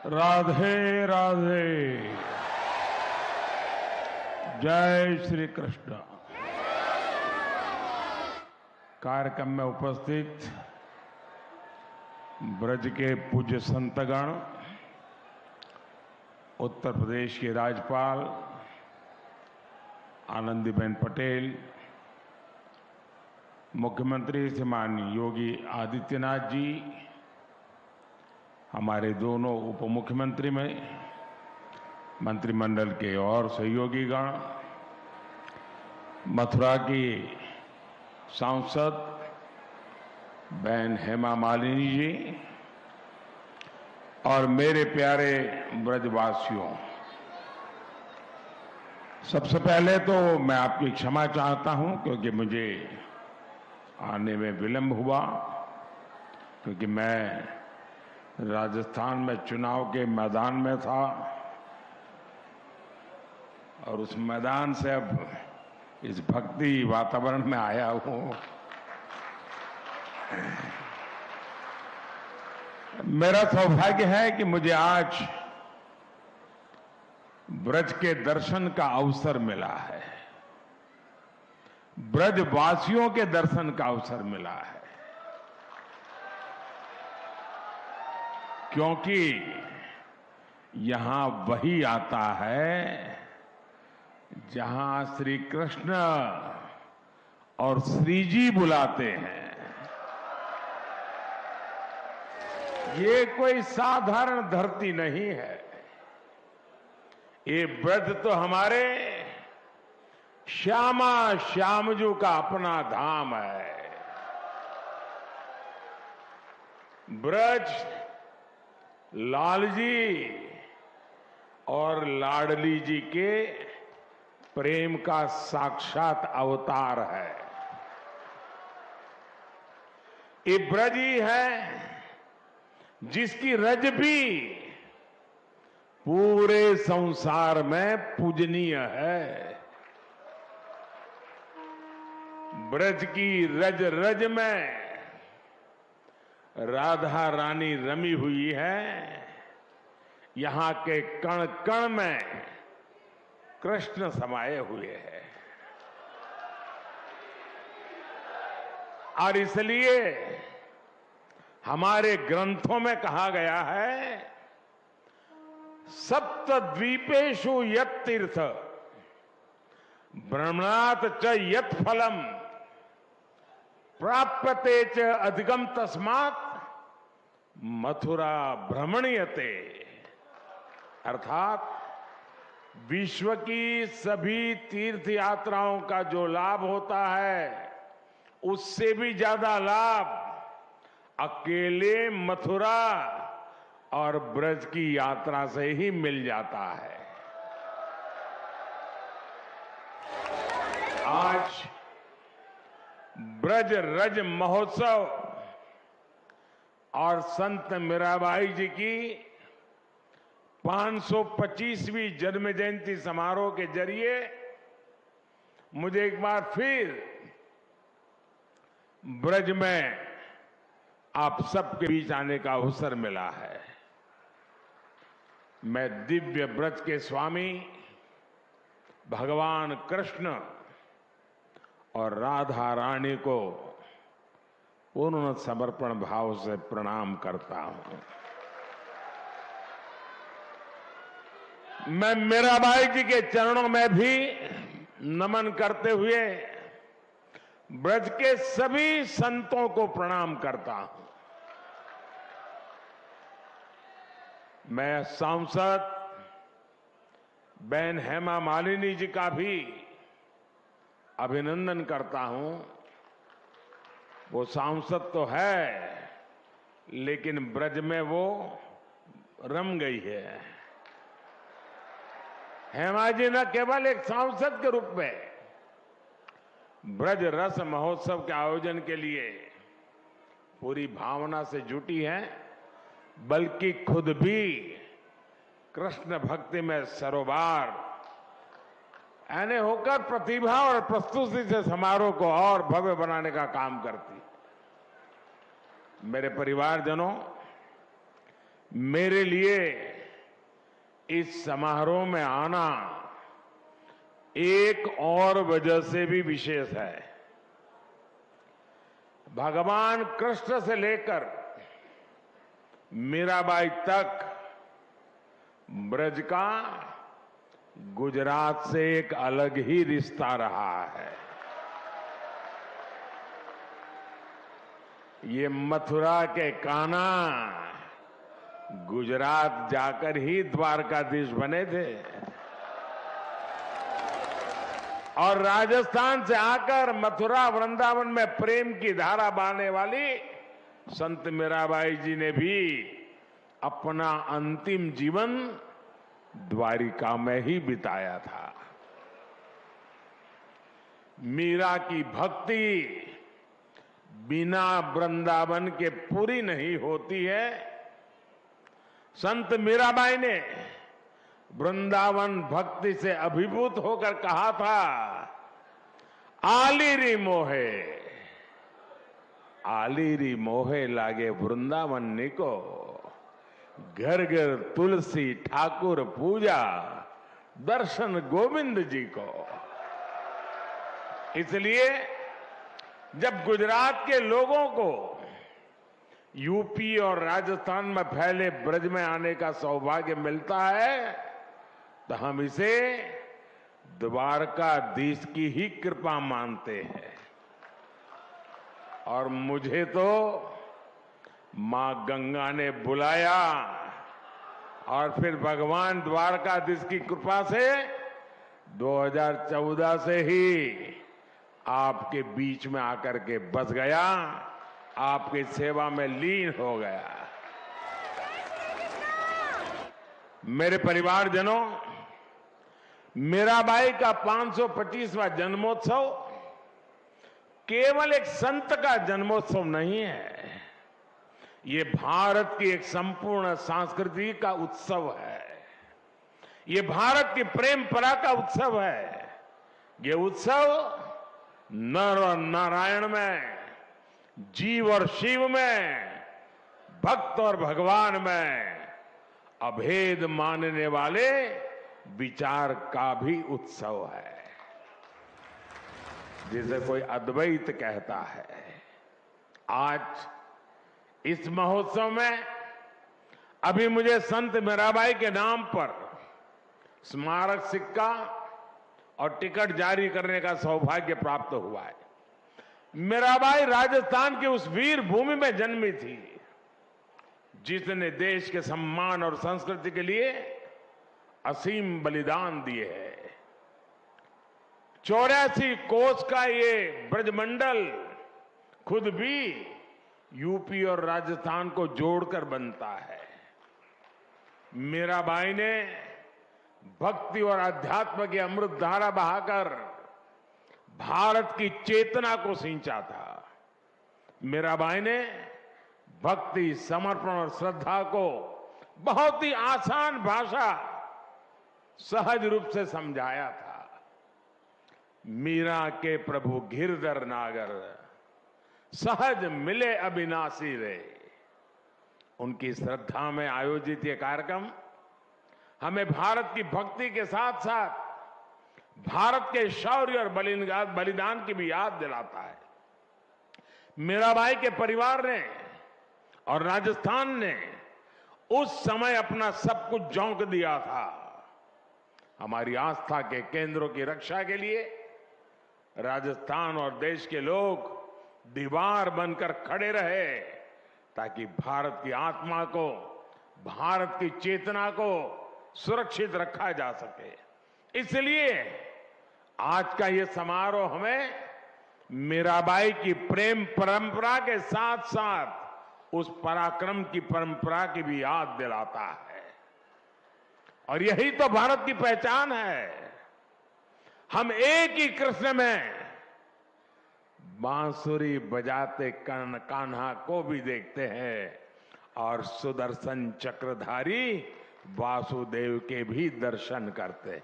राधे राधे। जय श्री कृष्ण। कार्यक्रम में उपस्थित ब्रज के पूज्य संतगण, उत्तर प्रदेश के राज्यपाल आनंदीबेन पटेल, मुख्यमंत्री श्रीमान योगी आदित्यनाथ जी, हमारे दोनों उप मुख्यमंत्री में मंत्रिमंडल के और सहयोगीगण, मथुरा की सांसद बहन हेमा मालिनी जी और मेरे प्यारे ब्रजवासियों, सबसे पहले तो मैं आपकी क्षमा चाहता हूं क्योंकि मुझे आने में विलंब हुआ, क्योंकि मैं राजस्थान में चुनाव के मैदान में था और उस मैदान से अब इस भक्ति वातावरण में आया हूं। मेरा सौभाग्य है कि मुझे आज ब्रज के दर्शन का अवसर मिला है, ब्रजवासियों के दर्शन का अवसर मिला है, क्योंकि यहां वही आता है जहां श्री कृष्ण और श्री जी बुलाते हैं। ये कोई साधारण धरती नहीं है, ये ब्रज तो हमारे श्यामा श्यामजू का अपना धाम है। ब्रज लाल जी और लाडली जी के प्रेम का साक्षात अवतार है। ये ब्रज ही है जिसकी रज भी पूरे संसार में पूजनीय है। ब्रज की रज रज में राधा रानी रमी हुई है, यहां के कण कण में कृष्ण समाये हुए हैं। और इसलिए हमारे ग्रंथों में कहा गया है, सप्तद्वीपेषु यत् तीर्थ भ्रमणात् च यत् फलम प्राप्यते च अधिगम तस्मात् मथुरा भ्रमणीयते। अर्थात विश्व की सभी तीर्थ यात्राओं का जो लाभ होता है, उससे भी ज्यादा लाभ अकेले मथुरा और ब्रज की यात्रा से ही मिल जाता है। आज ब्रज रज महोत्सव और संत मीराबाई जी की 525वीं जन्म जयंती समारोह के जरिए मुझे एक बार फिर ब्रज में आप सबके बीच आने का अवसर मिला है। मैं दिव्य ब्रज के स्वामी भगवान कृष्ण और राधा रानी को पूर्ण समर्पण भाव से प्रणाम करता हूं। मैं मीराबाई जी के चरणों में भी नमन करते हुए ब्रज के सभी संतों को प्रणाम करता हूं। मैं सांसद बहन हेमा मालिनी जी का भी अभिनंदन करता हूं। वो सांसद तो है, लेकिन ब्रज में वो रम गई है। हेमा जी न केवल एक सांसद के रूप में ब्रज रस महोत्सव के आयोजन के लिए पूरी भावना से जुटी हैं, बल्कि खुद भी कृष्ण भक्ति में सरोबार यानी होकर प्रतिभा और प्रस्तुति से समारोह को और भव्य बनाने का काम करती। मेरे परिवारजनों, मेरे लिए इस समारोह में आना एक और वजह से भी विशेष है। भगवान कृष्ण से लेकर मीराबाई तक ब्रज का गुजरात से एक अलग ही रिश्ता रहा है। ये मथुरा के कान्हा गुजरात जाकर ही द्वारकाधीश बने थे और राजस्थान से आकर मथुरा वृंदावन में प्रेम की धारा बहाने वाली संत मीराबाई जी ने भी अपना अंतिम जीवन द्वारिका में ही बिताया था। मीरा की भक्ति बिना वृंदावन के पूरी नहीं होती है। संत मीराबाई ने वृंदावन भक्ति से अभिभूत होकर कहा था, आलीरी मोहे, आलीरी मोहे लागे वृंदावन निको, घर घर तुलसी ठाकुर पूजा, दर्शन गोविंद जी को। इसलिए जब गुजरात के लोगों को यूपी और राजस्थान में फैले ब्रज में आने का सौभाग्य मिलता है तो हम इसे द्वारकाधीश की ही कृपा मानते हैं। और मुझे तो मां गंगा ने बुलाया और फिर भगवान द्वारकाधीश की कृपा से 2014 से ही आपके बीच में आकर के बस गया, आपकी सेवा में लीन हो गया। मेरे परिवारजनों, मीराबाई का 525वां जन्मोत्सव केवल एक संत का जन्मोत्सव नहीं है, ये भारत की एक संपूर्ण संस्कृति का उत्सव है। ये भारत की प्रेम परा का उत्सव है। ये उत्सव नर और नारायण में, जीव और शिव में, भक्त और भगवान में अभेद मानने वाले विचार का भी उत्सव है, जिसे कोई अद्वैत कहता है। आज इस महोत्सव में अभी मुझे संत मीराबाई के नाम पर स्मारक सिक्का और टिकट जारी करने का सौभाग्य प्राप्त हुआ है। मीराबाई राजस्थान की उस वीर भूमि में जन्मी थी जिसने देश के सम्मान और संस्कृति के लिए असीम बलिदान दिए हैं। 84 कोस का ये ब्रजमंडल खुद भी यूपी और राजस्थान को जोड़कर बनता है। मीराबाई ने भक्ति और अध्यात्म की अमृत धारा बहाकर भारत की चेतना को सिंचा था। मीराबाई ने भक्ति, समर्पण और श्रद्धा को बहुत ही आसान भाषा, सहज रूप से समझाया था। मीरा के प्रभु गिरधर नागर, सहज मिले अविनाशी रे। उनकी श्रद्धा में आयोजित ये कार्यक्रम हमें भारत की भक्ति के साथ साथ भारत के शौर्य और बलिदान की भी याद दिलाता है। मीराबाई के परिवार ने और राजस्थान ने उस समय अपना सब कुछ झोंक दिया था। हमारी आस्था के केंद्रों की रक्षा के लिए राजस्थान और देश के लोग दीवार बनकर खड़े रहे ताकि भारत की आत्मा को, भारत की चेतना को सुरक्षित रखा जा सके। इसलिए आज का ये समारोह हमें मीराबाई की प्रेम परंपरा के साथ साथ उस पराक्रम की परंपरा की भी याद दिलाता है। और यही तो भारत की पहचान है। हम एक ही कृष्ण में बांसुरी बजाते कान्हा को भी देखते हैं और सुदर्शन चक्रधारी वासुदेव के भी दर्शन करते हैं।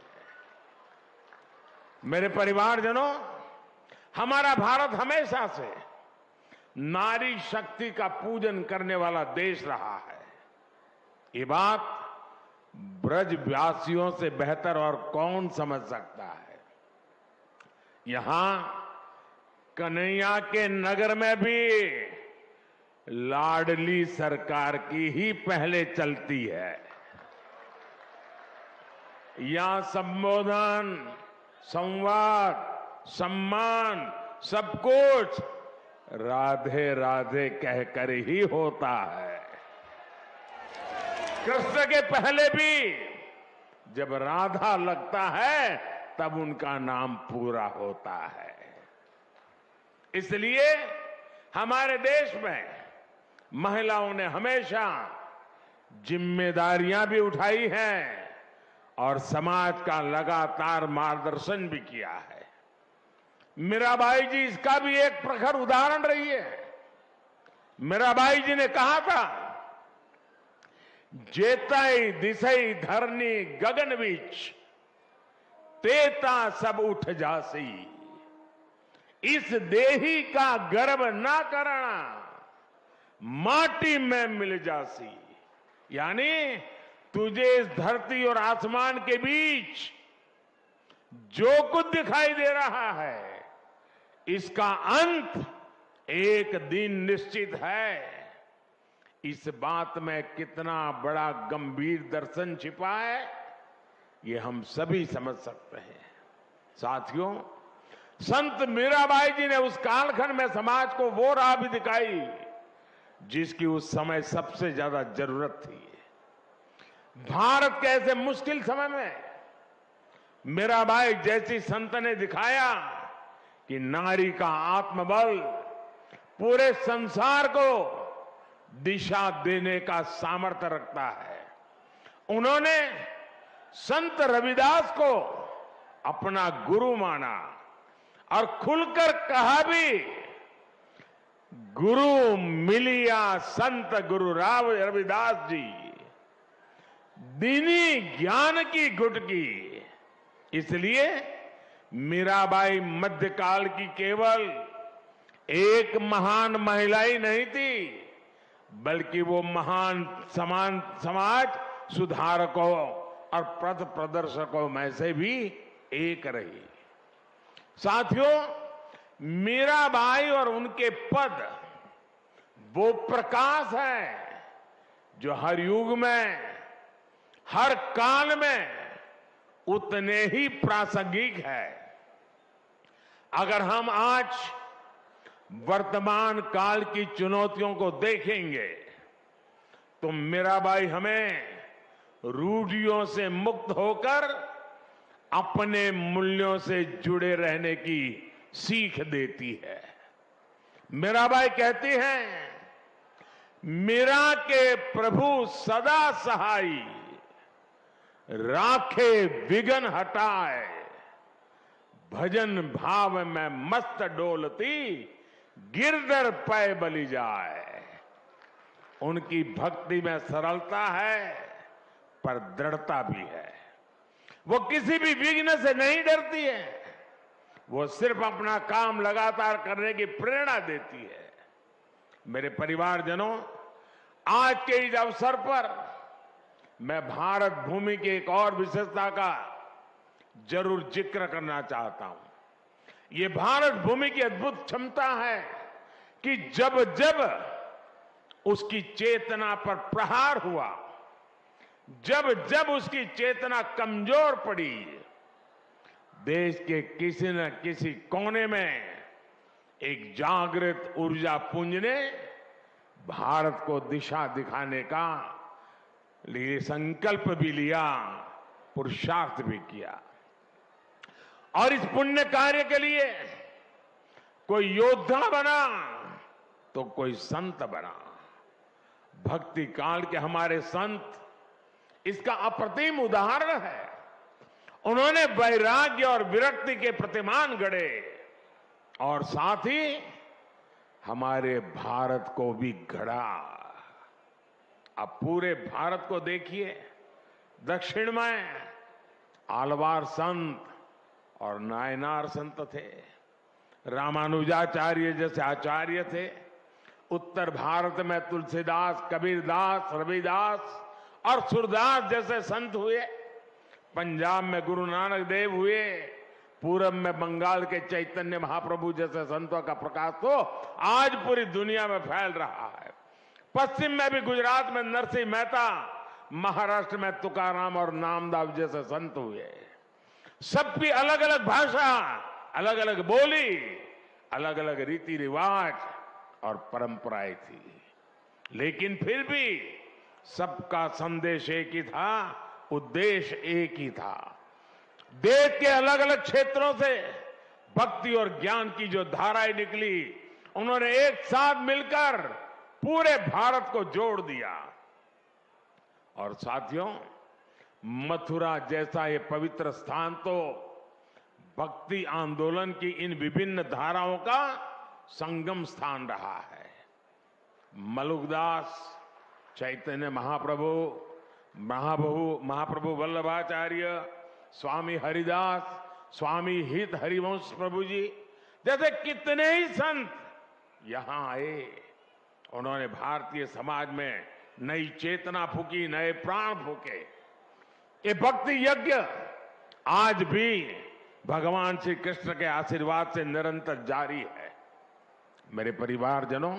मेरे परिवारजनों, हमारा भारत हमेशा से नारी शक्ति का पूजन करने वाला देश रहा है। ये बात ब्रजवासियों से बेहतर और कौन समझ सकता है। यहां कन्हैया के नगर में भी लाडली सरकार की ही पहले चलती है। यहां संबोधन, संवाद, सम्मान सब कुछ राधे राधे कहकर ही होता है। कृष्ण के पहले भी जब राधा लगता है तब उनका नाम पूरा होता है। इसलिए हमारे देश में महिलाओं ने हमेशा जिम्मेदारियां भी उठाई हैं और समाज का लगातार मार्गदर्शन भी किया है। मीराबाई जी इसका भी एक प्रखर उदाहरण रही है। मीराबाई जी ने कहा था, जेतई दिसई धरनी गगन बीच, तेता सब उठ जासी, इस देही का गर्व ना करना, माटी में मिल जासी। यानी तुझे इस धरती और आसमान के बीच जो कुछ दिखाई दे रहा है, इसका अंत एक दिन निश्चित है। इस बात में कितना बड़ा गंभीर दर्शन छिपा है, ये हम सभी समझ सकते हैं। साथियों, संत मीराबाई जी ने उस कालखंड में समाज को वो राह भी दिखाई जिसकी उस समय सबसे ज्यादा जरूरत थी। भारत के ऐसे मुश्किल समय में मीराबाई जैसी संत ने दिखाया कि नारी का आत्मबल पूरे संसार को दिशा देने का सामर्थ्य रखता है। उन्होंने संत रविदास को अपना गुरु माना और खुलकर कहा भी, गुरु मिलिया संत गुरु राव रविदास जी, दीनी ज्ञान की गुटकी। इसलिए मीराबाई मध्यकाल की केवल एक महान महिला ही नहीं थी, बल्कि वो महान समाज सुधारकों और पथ प्रदर्शकों में से भी एक रही। साथियों, मीराबाई और उनके पद वो प्रकाश है जो हर युग में, हर काल में उतने ही प्रासंगिक है। अगर हम आज वर्तमान काल की चुनौतियों को देखेंगे तो मीराबाई हमें रूढ़ियों से मुक्त होकर अपने मूल्यों से जुड़े रहने की सीख देती है। मीराबाई कहती हैं, मीरा के प्रभु सदा सहाई, राखे विघन हटाए, भजन भाव में मस्त डोलती, गिरधर पै बलि जाए। उनकी भक्ति में सरलता है पर दृढ़ता भी है। वो किसी भी विघ्न से नहीं डरती है, वो सिर्फ अपना काम लगातार करने की प्रेरणा देती है। मेरे परिवारजनों, आज के इस अवसर पर मैं भारत भूमि की एक और विशेषता का जरूर जिक्र करना चाहता हूं। ये भारत भूमि की अद्भुत क्षमता है कि जब जब उसकी चेतना पर प्रहार हुआ, जब जब उसकी चेतना कमजोर पड़ी, देश के किसी न किसी कोने में एक जागृत ऊर्जा पुंज ने भारत को दिशा दिखाने का लिए संकल्प भी लिया, पुरुषार्थ भी किया। और इस पुण्य कार्य के लिए कोई योद्धा बना तो कोई संत बना। भक्ति काल के हमारे संत इसका अप्रतिम उदाहरण है। उन्होंने वैराग्य और विरक्ति के प्रतिमान गढ़े और साथ ही हमारे भारत को भी गढ़ा। अब पूरे भारत को देखिए, दक्षिण में आलवार संत और नायनार संत थे, रामानुजाचार्य जैसे आचार्य थे। उत्तर भारत में तुलसीदास, कबीरदास, रविदास और सूरदास जैसे संत हुए, पंजाब में गुरु नानक देव हुए, पूरब में बंगाल के चैतन्य महाप्रभु जैसे संतों का प्रकाश तो आज पूरी दुनिया में फैल रहा है। पश्चिम में भी गुजरात में नरसिंह मेहता, महाराष्ट्र में तुकाराम और नामदास जैसे संत हुए। सबकी अलग अलग भाषा, अलग अलग बोली, अलग अलग रीति रिवाज और परंपराएं थी, लेकिन फिर भी सबका संदेश एक ही था, उद्देश्य एक ही था। देश के अलग अलग क्षेत्रों से भक्ति और ज्ञान की जो धाराएं निकली, उन्होंने एक साथ मिलकर पूरे भारत को जोड़ दिया। और साथियों, मथुरा जैसा ये पवित्र स्थान तो भक्ति आंदोलन की इन विभिन्न धाराओं का संगम स्थान रहा है। मलुकदास, चैतन्य महाप्रभु वल्लभाचार्य, स्वामी हरिदास, स्वामी हित हरिवंश प्रभु जी जैसे कितने ही संत यहां आए। उन्होंने भारतीय समाज में नई चेतना फूकी, नए प्राण फूके। ये भक्ति यज्ञ आज भी भगवान श्री कृष्ण के आशीर्वाद से निरंतर जारी है। मेरे परिवारजनों,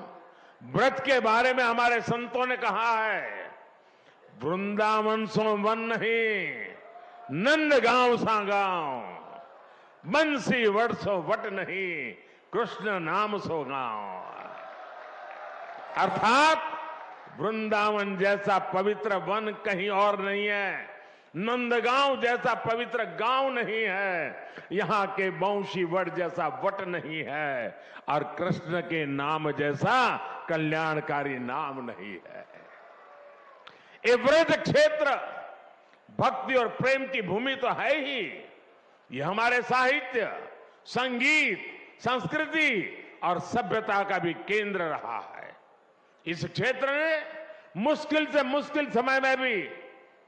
व्रत के बारे में हमारे संतों ने कहा है, वृंदावन सो वन नहीं, नंद गांव सा गांव, बंसी वट सो वट नहीं, कृष्ण नाम सो गांव। अर्थात वृंदावन जैसा पवित्र वन कहीं और नहीं है, नंदगांव जैसा पवित्र गांव नहीं है, यहां के बंशी वट जैसा वट नहीं है, और कृष्ण के नाम जैसा कल्याणकारी नाम नहीं है। ये व्रत क्षेत्र भक्ति और प्रेम की भूमि तो है ही, ये हमारे साहित्य, संगीत, संस्कृति और सभ्यता का भी केंद्र रहा है। इस क्षेत्र ने मुश्किल से मुश्किल समय में भी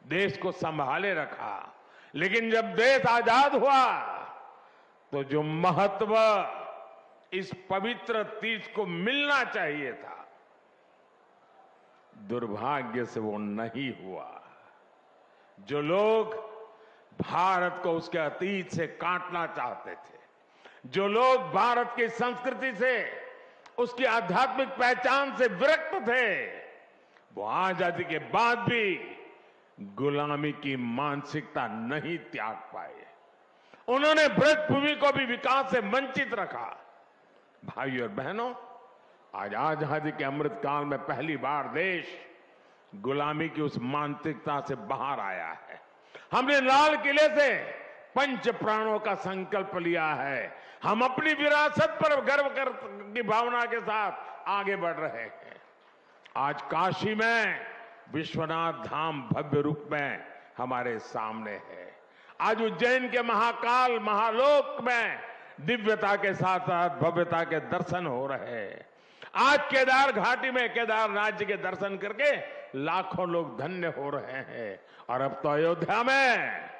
देश को संभाले रखा, लेकिन जब देश आजाद हुआ तो जो महत्व इस पवित्र तीर्थ को मिलना चाहिए था, दुर्भाग्य से वो नहीं हुआ। जो लोग भारत को उसके अतीत से काटना चाहते थे, जो लोग भारत की संस्कृति से, उसकी आध्यात्मिक पहचान से विरक्त थे, वो आजादी के बाद भी गुलामी की मानसिकता नहीं त्याग पाए। उन्होंने ब्रज भूमि को भी विकास से वंचित रखा। भाइयों और बहनों, आज आजादी के अमृत काल में पहली बार देश गुलामी की उस मानसिकता से बाहर आया है। हमने लाल किले से पंच प्राणों का संकल्प लिया है। हम अपनी विरासत पर गर्व की भावना के साथ आगे बढ़ रहे हैं। आज काशी में विश्वनाथ धाम भव्य रूप में हमारे सामने है। आज उज्जैन के महाकाल महालोक में दिव्यता के साथ साथ भव्यता के दर्शन हो रहे हैं। आज केदार घाटी में केदारनाथ जी के दर्शन करके लाखों लोग धन्य हो रहे हैं। और अब तो अयोध्या में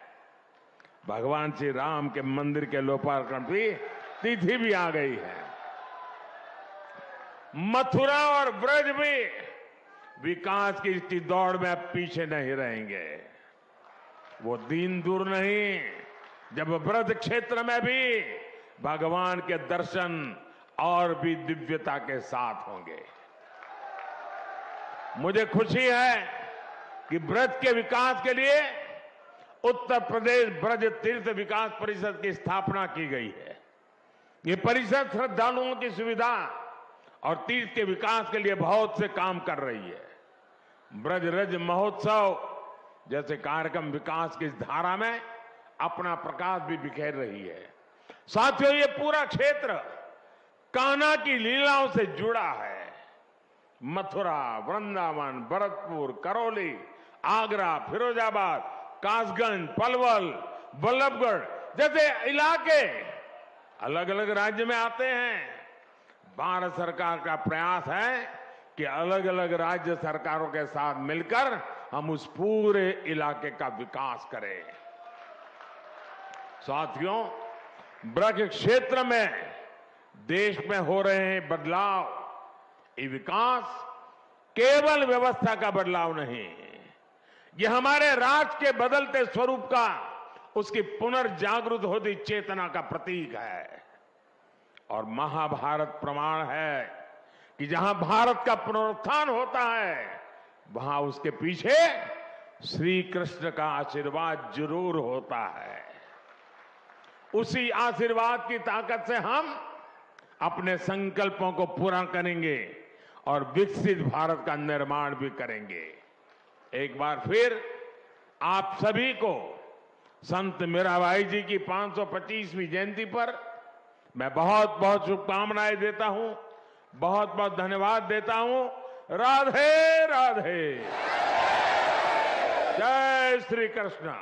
भगवान श्री राम के मंदिर के लोकार्पण की तिथि भी आ गई है। मथुरा और ब्रज भी विकास की इस दौड़ में अब पीछे नहीं रहेंगे। वो दिन दूर नहीं जब ब्रज क्षेत्र में भी भगवान के दर्शन और भी दिव्यता के साथ होंगे। मुझे खुशी है कि ब्रज के विकास के लिए उत्तर प्रदेश ब्रज तीर्थ विकास परिषद की स्थापना की गई है। ये परिषद श्रद्धालुओं की सुविधा और तीर्थ के विकास के लिए बहुत से काम कर रही है। ब्रज रज महोत्सव जैसे कार्यक्रम विकास की इस धारा में अपना प्रकाश भी बिखेर रही है। साथियों, ये पूरा क्षेत्र कान्हा की लीलाओं से जुड़ा है। मथुरा, वृंदावन, भरतपुर, करौली, आगरा, फिरोजाबाद, कासगंज, पलवल, बल्लभगढ़ जैसे इलाके अलग अलग राज्य में आते हैं। भारत सरकार का प्रयास है कि अलग अलग राज्य सरकारों के साथ मिलकर हम उस पूरे इलाके का विकास करें। साथियों, ब्रज क्षेत्र में देश में हो रहे हैं बदलाव, ये विकास केवल व्यवस्था का बदलाव नहीं, ये हमारे राष्ट्र के बदलते स्वरूप का, उसकी पुनर्जागृत होती चेतना का प्रतीक है। और महाभारत प्रमाण है कि जहां भारत का पुनरुत्थान होता है, वहां उसके पीछे श्री कृष्ण का आशीर्वाद जरूर होता है। उसी आशीर्वाद की ताकत से हम अपने संकल्पों को पूरा करेंगे और विकसित भारत का निर्माण भी करेंगे। एक बार फिर आप सभी को संत मीराबाई जी की 525वीं जयंती पर मैं बहुत बहुत शुभकामनाएं देता हूं, बहुत बहुत धन्यवाद देता हूं। राधे राधे, जय श्री कृष्ण।